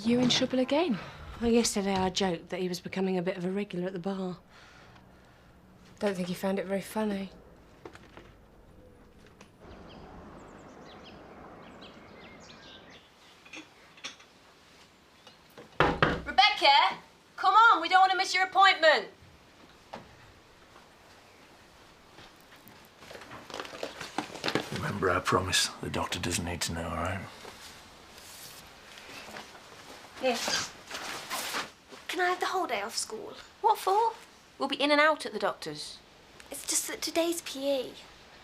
You in trouble again? Well, yesterday I joked that he was becoming a bit of a regular at the bar. Don't think he found it very funny. Rebecca, come on, we don't want to miss your appointment. Remember our promise. The doctor doesn't need to know, all right? Yes. Can I have the whole day off school? What for? We'll be in and out at the doctor's. It's just that today's PE.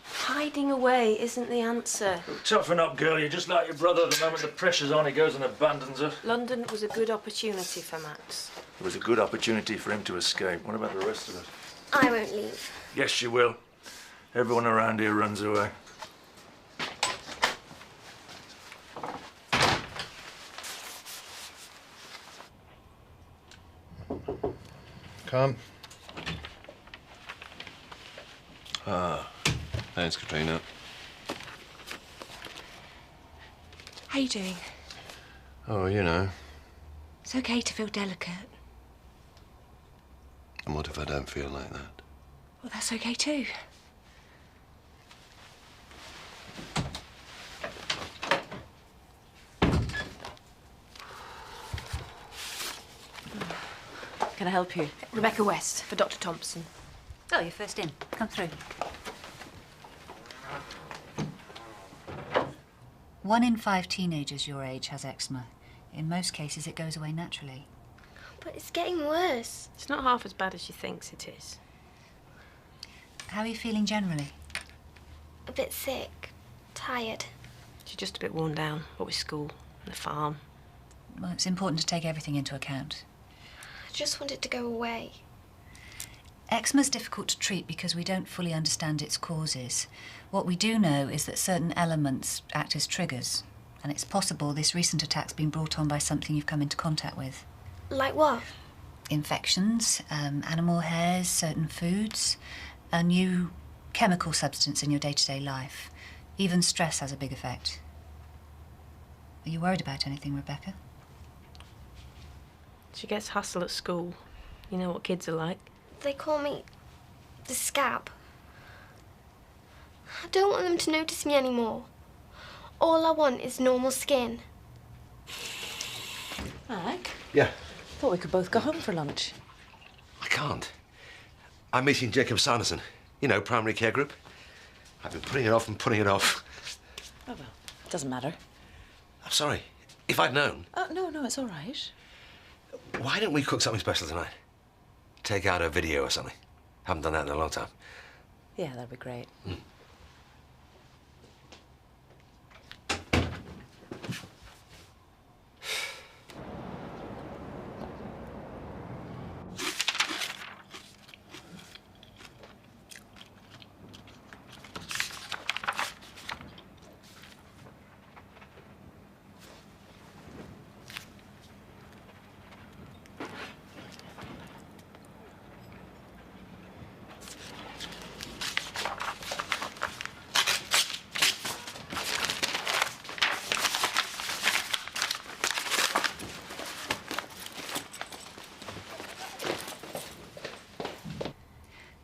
Hiding away isn't the answer. Toughen up, girl. You're just like your brother. The moment the pressure's on, he goes and abandons her. London was a good opportunity for Max. It was a good opportunity for him to escape. What about the rest of us? I won't leave. Yes, she will. Everyone around here runs away. Come. Ah, thanks, Katrina. How you doing? Oh, you know. It's okay to feel delicate. And what if I don't feel like that? Well, that's okay too. Can I help you? Rebecca West, for Dr. Thompson. Oh, you're first in. Come through. 1 in 5 teenagers your age has eczema. In most cases, it goes away naturally. But it's getting worse. It's not half as bad as she thinks it is. How are you feeling generally? A bit sick. Tired. She's just a bit worn down, what with school and the farm. Well, it's important to take everything into account. I just want it to go away. Eczema's difficult to treat because we don't fully understand its causes. What we do know is that certain elements act as triggers, and it's possible this recent attack's been brought on by something you've come into contact with. Like what? Infections, animal hairs, certain foods, a new chemical substance in your day-to-day life. Even stress has a big effect. Are you worried about anything, Rebecca? She gets hustle at school. You know what kids are like. They call me the scab. I don't want them to notice me anymore. All I want is normal skin. Mike? Yeah? Thought we could both go home for lunch. I can't. I'm meeting Jacob Sanderson. You know, primary care group. I've been putting it off and putting it off. Oh, well, it doesn't matter. I'm sorry. If I'd known. No, it's all right. Why don't we cook something special tonight? Take out a video or something. Haven't done that in a long time. Yeah, that'd be great. Mm.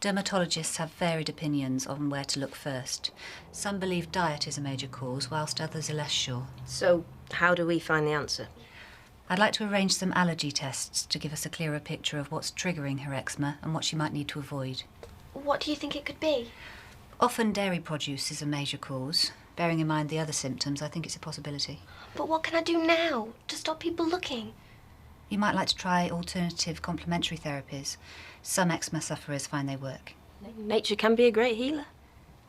Dermatologists have varied opinions on where to look first. Some believe diet is a major cause, whilst others are less sure. So, how do we find the answer? I'd like to arrange some allergy tests to give us a clearer picture of what's triggering her eczema and what she might need to avoid. What do you think it could be? Often dairy produce is a major cause. Bearing in mind the other symptoms, I think it's a possibility. But what can I do now to stop people looking? You might like to try alternative complementary therapies. Some eczema sufferers find they work. Nature can be a great healer.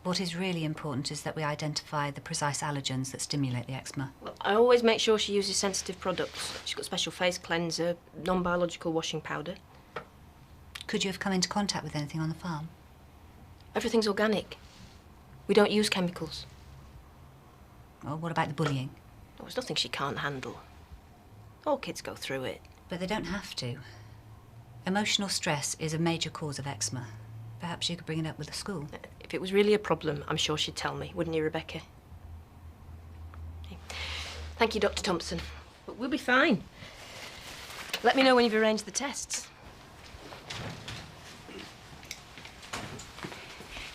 What is really important is that we identify the precise allergens that stimulate the eczema. Well, I always make sure she uses sensitive products. She's got special face cleanser, non-biological washing powder. Could you have come into contact with anything on the farm? Everything's organic. We don't use chemicals. Well, what about the bullying? Oh, there's nothing she can't handle. All kids go through it. But they don't have to. Emotional stress is a major cause of eczema. Perhaps you could bring it up with the school. If it was really a problem, I'm sure she'd tell me, wouldn't you, Rebecca? Okay. Thank you, Dr. Thompson. But we'll be fine. Let me know when you've arranged the tests.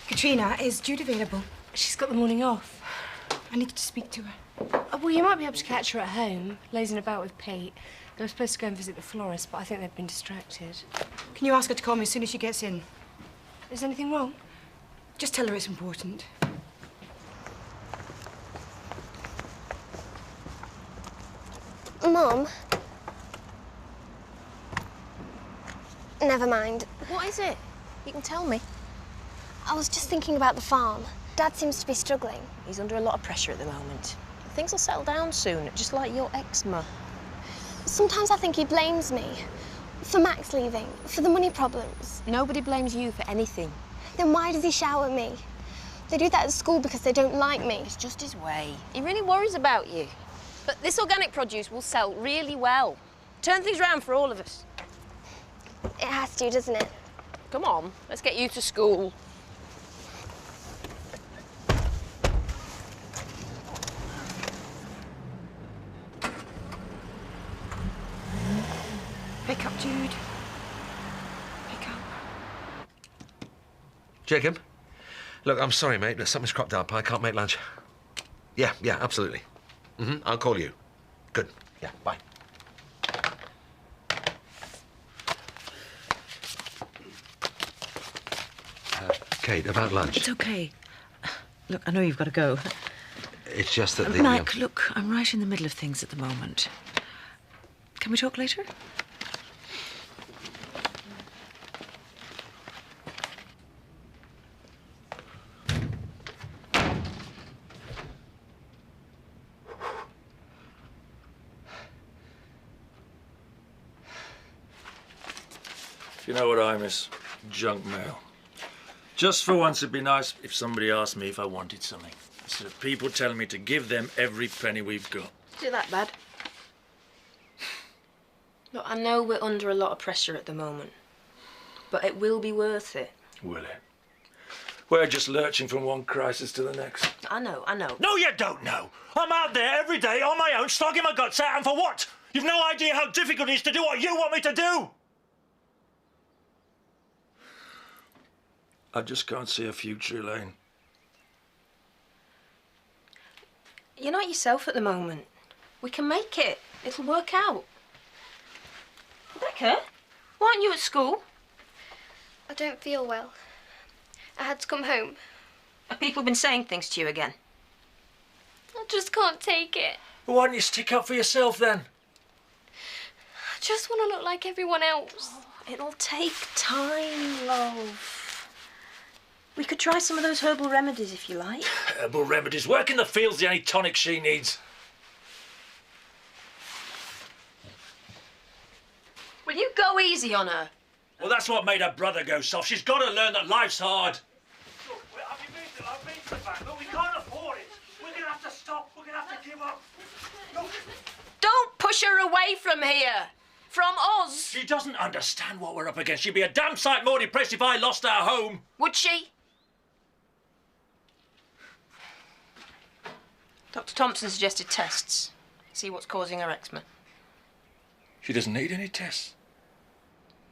Katrina, is Jude available? She's got the morning off. I need to speak to her. Well, you might be able to catch her at home, lazing about with Pete. They were supposed to go and visit the florist, but I think they've been distracted. Can you ask her to call me as soon as she gets in? Is anything wrong? Just tell her it's important. Mum? Never mind. What is it? You can tell me. I was just thinking about the farm. Dad seems to be struggling. He's under a lot of pressure at the moment. Things will settle down soon, just like your eczema. Sometimes I think he blames me. For Max leaving, for the money problems. Nobody blames you for anything. Then why does he shout at me? They do that at school because they don't like me. It's just his way. He really worries about you. But this organic produce will sell really well. Turn things round for all of us. It has to, doesn't it? Come on, let's get you to school. Pick up, Jude. Pick up. Jacob? Look, I'm sorry, mate, but something's cropped up. I can't make lunch. Yeah, absolutely. I'll call you. Good. Yeah, bye. Kate, about lunch. It's okay. Look, I know you've got to go. It's just that the... Mac, look, I'm right in the middle of things at the moment. Can we talk later? You know what I miss? Junk mail. Just for once, it'd be nice if somebody asked me if I wanted something, instead of people telling me to give them every penny we've got. Is it that bad? Look, I know we're under a lot of pressure at the moment, but it will be worth it. Will it? We're just lurching from one crisis to the next. I know. No, you don't know. I'm out there every day on my own, slogging my guts out, and for what? You've no idea how difficult it is to do what you want me to do. I just can't see a future, Elaine. You're not yourself at the moment. We can make it. It'll work out. Rebecca, why aren't you at school? I don't feel well. I had to come home. Have people been saying things to you again? I just can't take it. Well, why don't you stick up for yourself, then? I just want to look like everyone else. It'll take time, love. We could try some of those herbal remedies if you like. Herbal remedies. Work in the field's the only tonic she needs. Will you go easy on her? Well, that's what made her brother go soft. She's got to learn that life's hard. Look, I've been to the bank. Look, we can't afford it. We're going to have to stop. We're going to have to give up. Look. Don't push her away from here. From us. She doesn't understand what we're up against. She'd be a damn sight more depressed if I lost our home. Would she? Dr. Thompson suggested tests. See what's causing her eczema. She doesn't need any tests.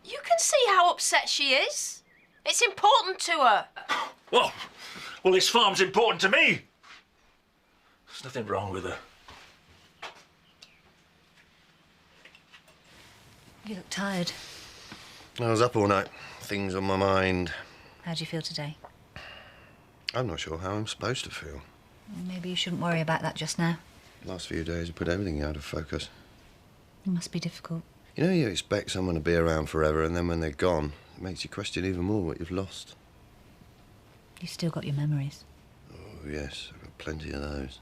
You can see how upset she is. It's important to her. Well, this farm's important to me. There's nothing wrong with her. You look tired. I was up all night. Things on my mind. How do you feel today? I'm not sure how I'm supposed to feel. Maybe you shouldn't worry about that just now. Last few days have put everything out of focus. It must be difficult. You know, you expect someone to be around forever, and then when they're gone, it makes you question even more what you've lost. You've still got your memories. Oh, yes, I've got plenty of those.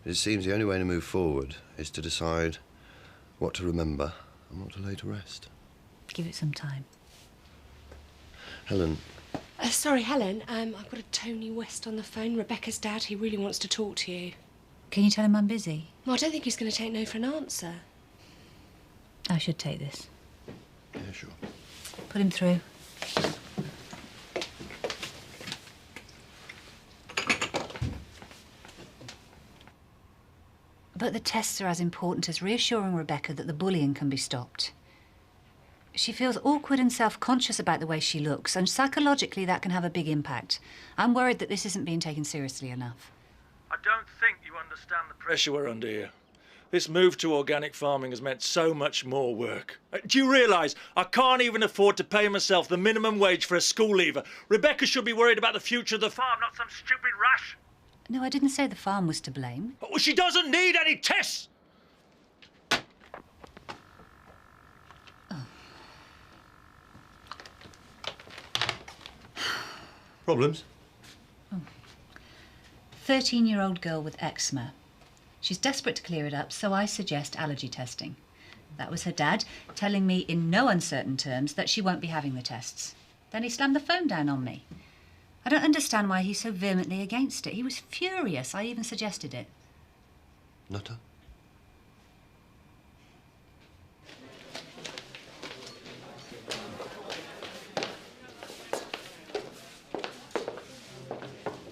But it seems the only way to move forward is to decide what to remember and what to lay to rest. Give it some time. Helen. Sorry, Helen. I've got a Tony West on the phone, Rebecca's dad. He really wants to talk to you. Can you tell him I'm busy? Well, I don't think he's going to take no for an answer. I should take this. Yeah, sure. Put him through. But the tests are as important as reassuring Rebecca that the bullying can be stopped. She feels awkward and self-conscious about the way she looks, and psychologically that can have a big impact. I'm worried that this isn't being taken seriously enough. I don't think you understand the pressure we're under here. This move to organic farming has meant so much more work. Do you realise I can't even afford to pay myself the minimum wage for a school leaver? Rebecca should be worried about the future of the farm, not some stupid rash. No, I didn't say the farm was to blame. Well, she doesn't need any tests! Problems? 13-year-old girl with eczema. She's desperate to clear it up, so I suggest allergy testing. That was her dad telling me in no uncertain terms that she won't be having the tests. Then he slammed the phone down on me. I don't understand why he's so vehemently against it. He was furious. I even suggested it. Nutter?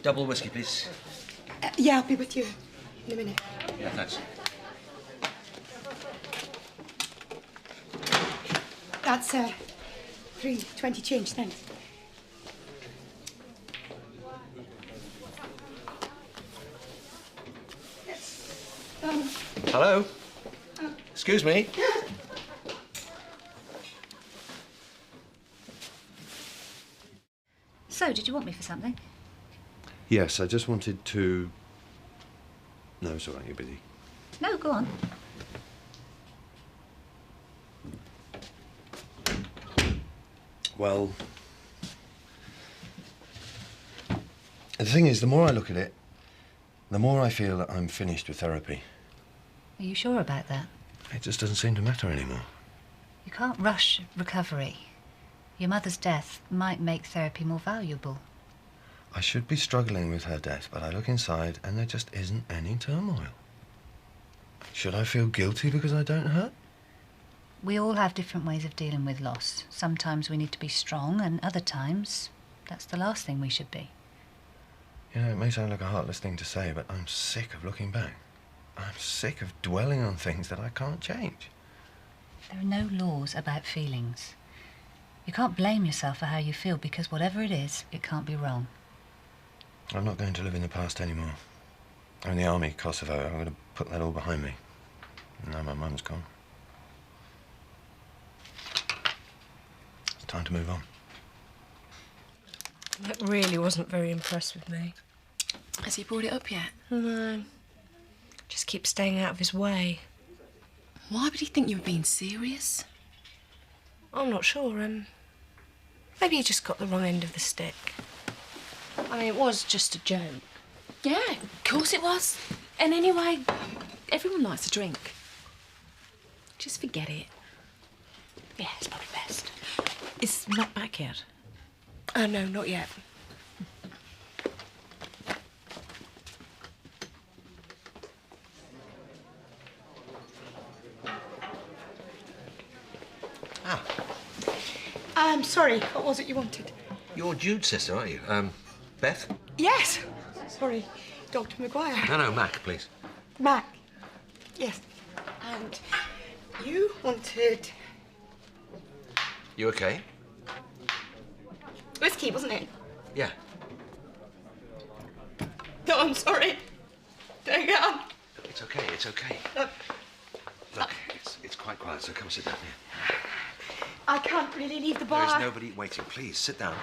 Double whiskey, please. Yeah, I'll be with you in a minute. Yeah, thanks. That's 3.20 change, thanks. Hello? Excuse me? So, did you want me for something? Yes, I just wanted to... No, it's all right, you're busy. No, go on. Well... The thing is, the more I look at it, the more I feel that I'm finished with therapy. Are you sure about that? It just doesn't seem to matter anymore. You can't rush recovery. Your mother's death might make therapy more valuable. I should be struggling with her death, but I look inside and there just isn't any turmoil. Should I feel guilty because I don't hurt? We all have different ways of dealing with loss. Sometimes we need to be strong, and other times, that's the last thing we should be. You know, it may sound like a heartless thing to say, but I'm sick of looking back. I'm sick of dwelling on things that I can't change. There are no laws about feelings. You can't blame yourself for how you feel, because whatever it is, it can't be wrong. I'm not going to live in the past anymore. I'm in the army, Kosovo. I'm going to put that all behind me. Now my mum's gone. It's time to move on. That really wasn't very impressed with me. Has he brought it up yet? No. Just keep staying out of his way. Why would he think you were being serious? I'm not sure. Maybe he just got the wrong end of the stick. I mean, it was just a joke. Yeah, of course it was. And anyway, everyone likes a drink. Just forget it. Yeah, it's probably best. Is not back yet? No, not yet. Ah, I'm sorry, what was it you wanted? you're Jude's sister, aren't you? Beth? Yes. Sorry, Dr. Maguire. No, Mac, please. Mac. Yes. And you wanted You okay? whiskey, wasn't it? Yeah. No, I'm sorry. Don't get on. It's okay, it's okay. Look, Look, it's quite quiet, so come sit down here. I can't really leave the bar. There is nobody waiting. Please, sit down.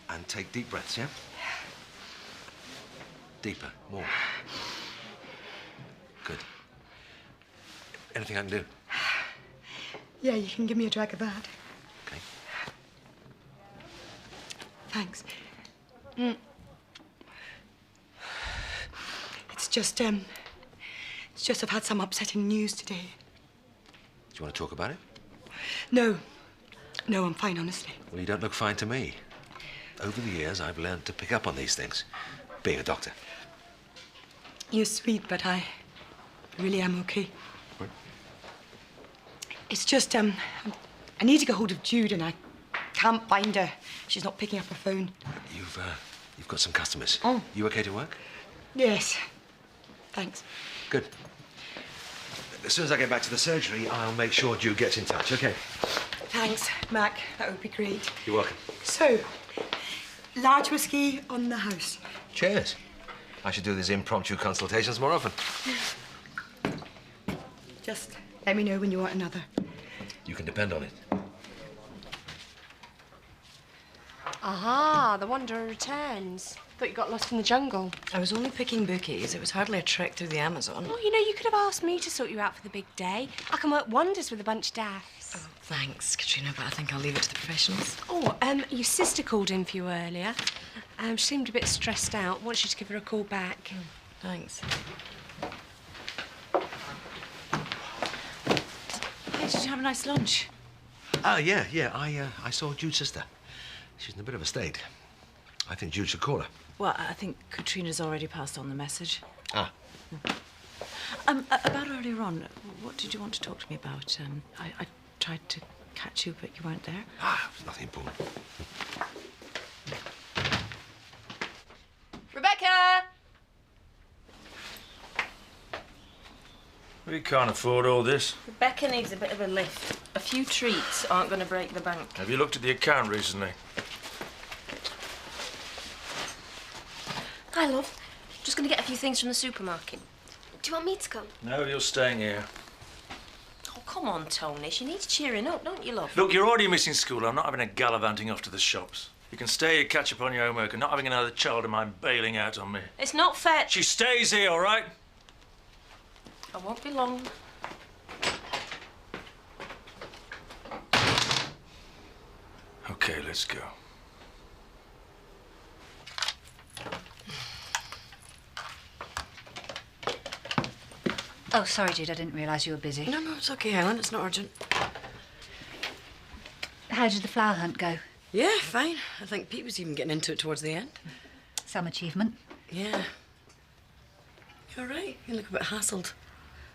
And take deep breaths, yeah? Deeper, more. Good. Anything I can do? Yeah, you can give me a drag of that. Okay. Thanks. It's just I've had some upsetting news today. Do you want to talk about it? No, I'm fine, honestly. Well, you don't look fine to me. Over the years, I've learned to pick up on these things, being a doctor. You're sweet, but I really am okay. What? It's just, I need to get hold of Jude and I can't find her. She's not picking up her phone. You've got some customers. Oh. You okay to work? Yes. Thanks. Good. Good. As soon as I get back to the surgery, I'll make sure Jude gets in touch, OK? Thanks, Mac. That would be great. You're welcome. So, large whiskey on the house. Cheers. I should do these impromptu consultations more often. Just let me know when you want another. You can depend on it. Aha, the Wanderer returns. Thought you got lost in the jungle. I was only picking bookies. It was hardly a trek through the Amazon. Oh, you know, you could have asked me to sort you out for the big day. I can work wonders with a bunch of daffs. Oh, thanks, Katrina, but I think I'll leave it to the professionals. Oh, your sister called in for you earlier. She seemed a bit stressed out. Wants you to give her a call back. Thanks. Hey, did you have a nice lunch? Oh, yeah. I saw Jude's sister. She's in a bit of a state. I think Jude should call her. Well, I think Katrina's already passed on the message. Ah. About earlier on, what did you want to talk to me about? I tried to catch you, but you weren't there. Ah, it's nothing important. Rebecca! We can't afford all this. Rebecca needs a bit of a lift. A few treats aren't going to break the bank. Have you looked at the account recently? Hi, love. Just going to get a few things from the supermarket. Do you want me to come? No, you're staying here. Oh, come on, Tony. She needs cheering up, don't you, love? Look, you're already missing school. I'm not having a gallivanting off to the shops. You can stay here, catch up on your homework, and not having another child of mine bailing out on me. It's not fair. She stays here, all right? I won't be long. OK, let's go. Oh, sorry, Jude, I didn't realise you were busy. No, it's OK, Helen. It's not urgent. How did the flower hunt go? Yeah, fine. I think Pete was even getting into it towards the end. Some achievement. Yeah. You all right? You look a bit hassled.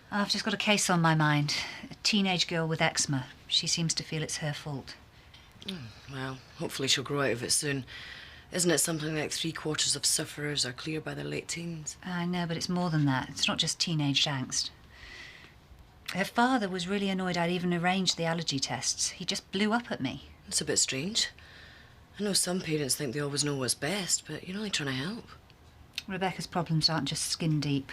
I've just got a case on my mind. A teenage girl with eczema. She seems to feel it's her fault. Well, hopefully she'll grow out of it soon. Isn't it something like 3/4 of sufferers are clear by their late teens? I know, but it's more than that. It's not just teenage angst. Her father was really annoyed I'd even arranged the allergy tests. He just blew up at me. It's a bit strange. I know some parents think they always know what's best, but you're only trying to help. Rebecca's problems aren't just skin deep.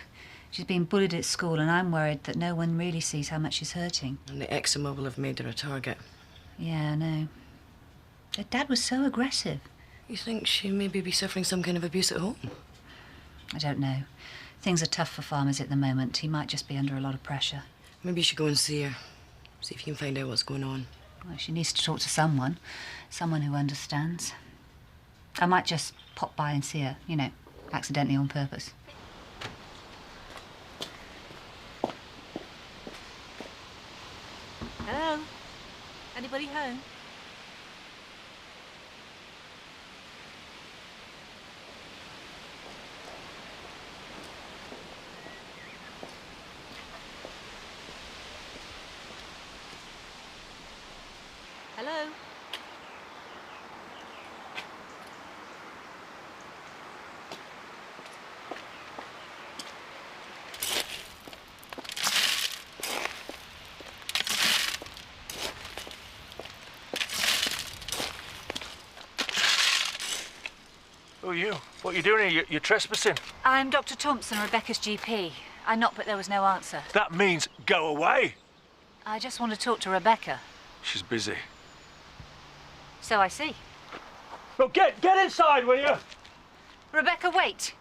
She's been bullied at school, and I'm worried that no one really sees how much she's hurting. And the eczema will have made her a target. Yeah, I know. Her dad was so aggressive. You think she maybe be suffering some kind of abuse at home? I don't know. Things are tough for farmers at the moment. He might just be under a lot of pressure. Maybe you should go and see her. See if you can find out what's going on. Well, she needs to talk to someone. Someone who understands. I might just pop by and see her, you know, accidentally on purpose. Hello? Anybody home? Hello? Who are you? What are you doing here? You're trespassing. I'm Dr. Thompson, Rebecca's GP. I knocked, but there was no answer. That means go away. I just want to talk to Rebecca. She's busy. So I see. Well, get inside, will you? Rebecca, wait.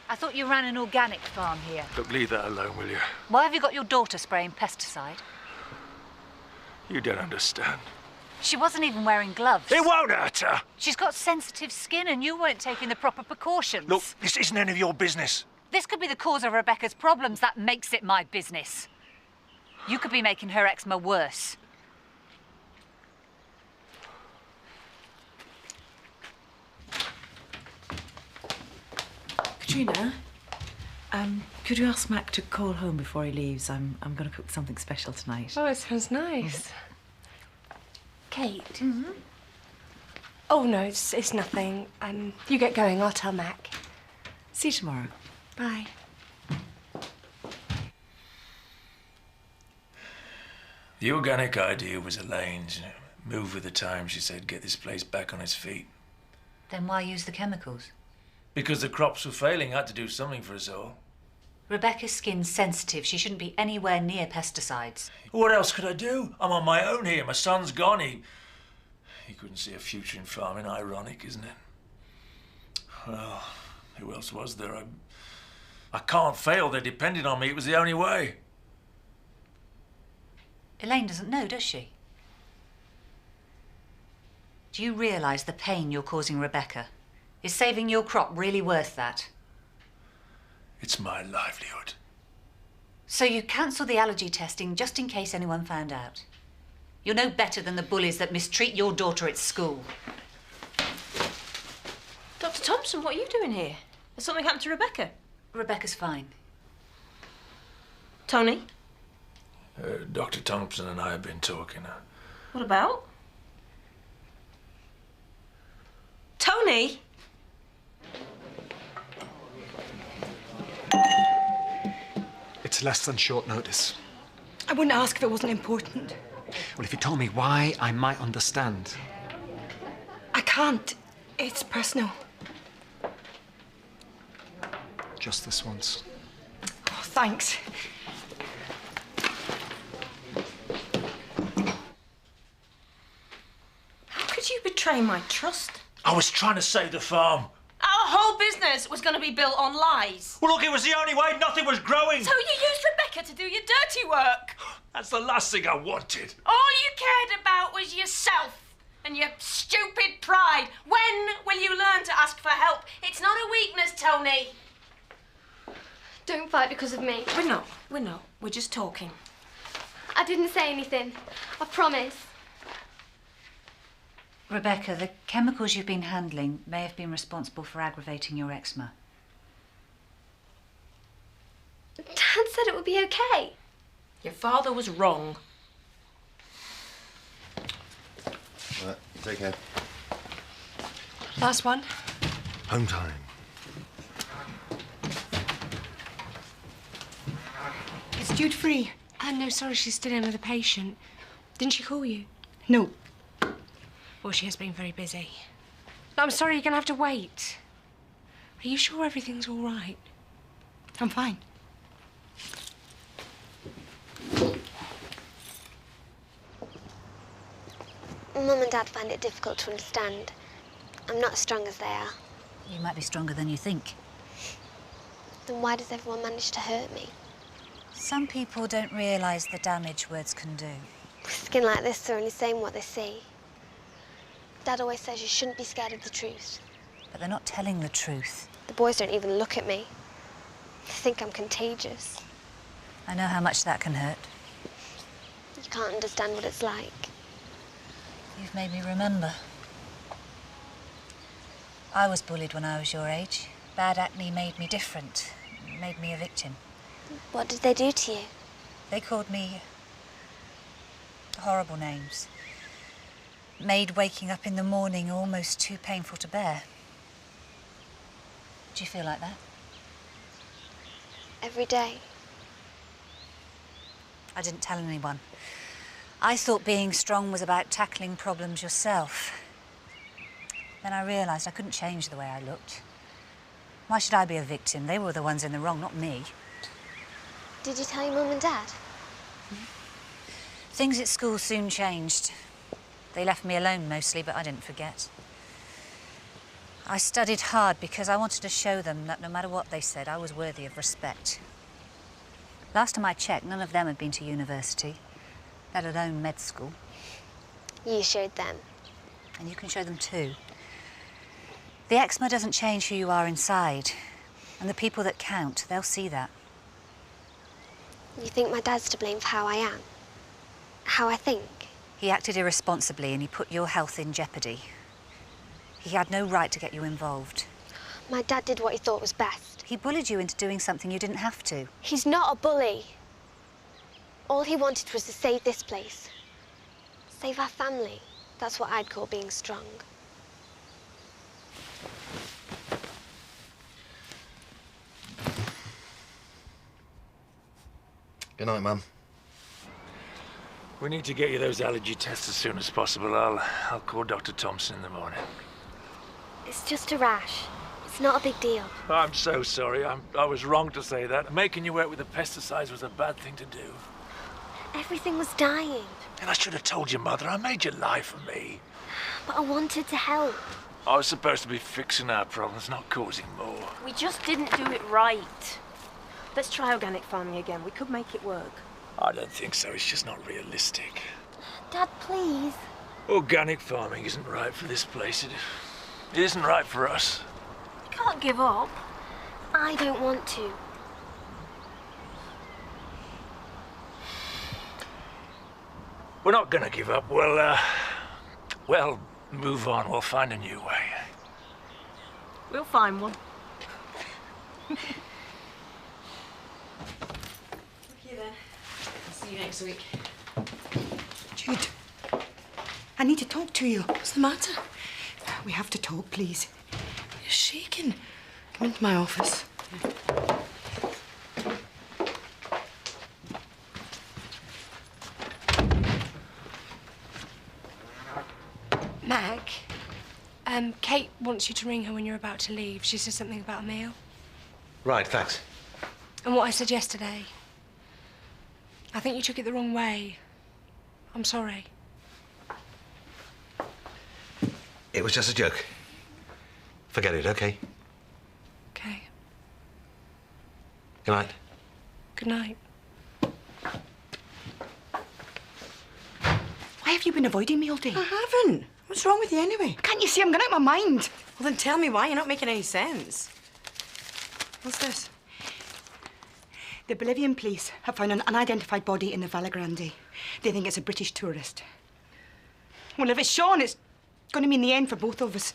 I thought you ran an organic farm here. Look, leave that alone, will you? Why have you got your daughter spraying pesticide? You don't understand. She wasn't even wearing gloves. It won't hurt her. She's got sensitive skin and you weren't taking the proper precautions. Look, this isn't any of your business. This could be the cause of Rebecca's problems. That makes it my business. You could be making her eczema worse. Katrina, could you ask Mac to call home before he leaves? I'm going to cook something special tonight. Oh, it sounds nice. Kate, Oh, no, it's nothing. You get going, I'll tell Mac. See you tomorrow. Bye. The organic idea was Elaine's. Move with the times, she said, get this place back on its feet. Then why use the chemicals? Because the crops were failing, I had to do something for us all. Rebecca's skin's sensitive. She shouldn't be anywhere near pesticides. What else could I do? I'm on my own here. My son's gone. He couldn't see a future in farming. Ironic, isn't it? Well, who else was there? I can't fail. They're depending on me. It was the only way. Elaine doesn't know, does she? Do you realise the pain you're causing Rebecca? Is saving your crop really worth that? It's my livelihood. So you cancelled the allergy testing just in case anyone found out? You're no better than the bullies that mistreat your daughter at school. Dr. Thompson, what are you doing here? Has something happened to Rebecca? Rebecca's fine. Tony? Dr. Thompson and I have been talking. What about? Tony? It's less than short notice. I wouldn't ask if it wasn't important. Well, if you told me why, I might understand. I can't. It's personal. Just this once. Oh, thanks. How could you betray my trust? I was trying to save the farm. Our whole business was going to be built on lies. Well, look, it was the only way. Nothing was growing. So you used Rebecca to do your dirty work. That's the last thing I wanted. All you cared about was yourself and your stupid pride. When will you learn to ask for help? It's not a weakness, Tony. Don't fight because of me. We're not. We're just talking. I didn't say anything. I promise. Rebecca, the chemicals you've been handling may have been responsible for aggravating your eczema. Dad said it would be okay. Your father was wrong. Right, take care. Last one. Home time. It's Jude free. No, sorry, she's still in with a patient. Didn't she call you? No. Well, she has been very busy. No, I'm sorry, you're going to have to wait. Are you sure everything's all right? I'm fine. Mum and Dad find it difficult to understand. I'm not as strong as they are. You might be stronger than you think. Then why does everyone manage to hurt me? Some people don't realise the damage words can do. With skin like this, they're only saying what they see. Dad always says you shouldn't be scared of the truth. But they're not telling the truth. The boys don't even look at me. They think I'm contagious. I know how much that can hurt. You can't understand what it's like. You've made me remember. I was bullied when I was your age. Bad acne made me different. It made me a victim. What did they do to you? They called me horrible names. Made waking up in the morning almost too painful to bear. Do you feel like that? Every day. I didn't tell anyone. I thought being strong was about tackling problems yourself. Then I realised I couldn't change the way I looked. Why should I be a victim? They were the ones in the wrong, not me. Did you tell your Mum and Dad? Things at school soon changed. They left me alone mostly, but I didn't forget. I studied hard because I wanted to show them that no matter what they said, I was worthy of respect. Last time I checked, none of them had been to university, let alone med school. You showed them. And you can show them too. The eczema doesn't change who you are inside. And the people that count, they'll see that. You think my dad's to blame for how I am? How I think? He acted irresponsibly and he put your health in jeopardy. He had no right to get you involved. My dad did what he thought was best. He bullied you into doing something you didn't have to. He's not a bully. All he wanted was to save this place. Save our family. That's what I'd call being strong. Good night, Mum. We need to get you those allergy tests as soon as possible. I'll call Dr. Thompson in the morning. It's just a rash. It's not a big deal. I'm so sorry. I was wrong to say that. Making you work with the pesticides was a bad thing to do. Everything was dying. And I should have told your mother. I made your life for me. But I wanted to help. I was supposed to be fixing our problems, not causing more. We just didn't do it right. Let's try organic farming again. We could make it work. I don't think so. It's just not realistic. Dad, please. Organic farming isn't right for this place. It isn't right for us. You can't give up. I don't want to. We're not gonna give up. Well, move on. We'll find a new way. We'll find one. Okay then. I'll see you next week. Jude, I need to talk to you. What's the matter? We have to talk, please. You're shaking. Come into my office. Mag, Kate wants you to ring her when you're about to leave. She said something about a meal. Right, thanks. And what I said yesterday. I think you took it the wrong way. I'm sorry. It was just a joke. Forget it, okay? Okay. Good night. Good night. Why have you been avoiding me all day? I haven't. What's wrong with you anyway? Can't you see I'm going out of my mind? Well, then tell me why. You're not making any sense. What's this? The Bolivian police have found an unidentified body in the Valle Grande. They think it's a British tourist. Well, if it's Sean, it's going to mean the end for both of us.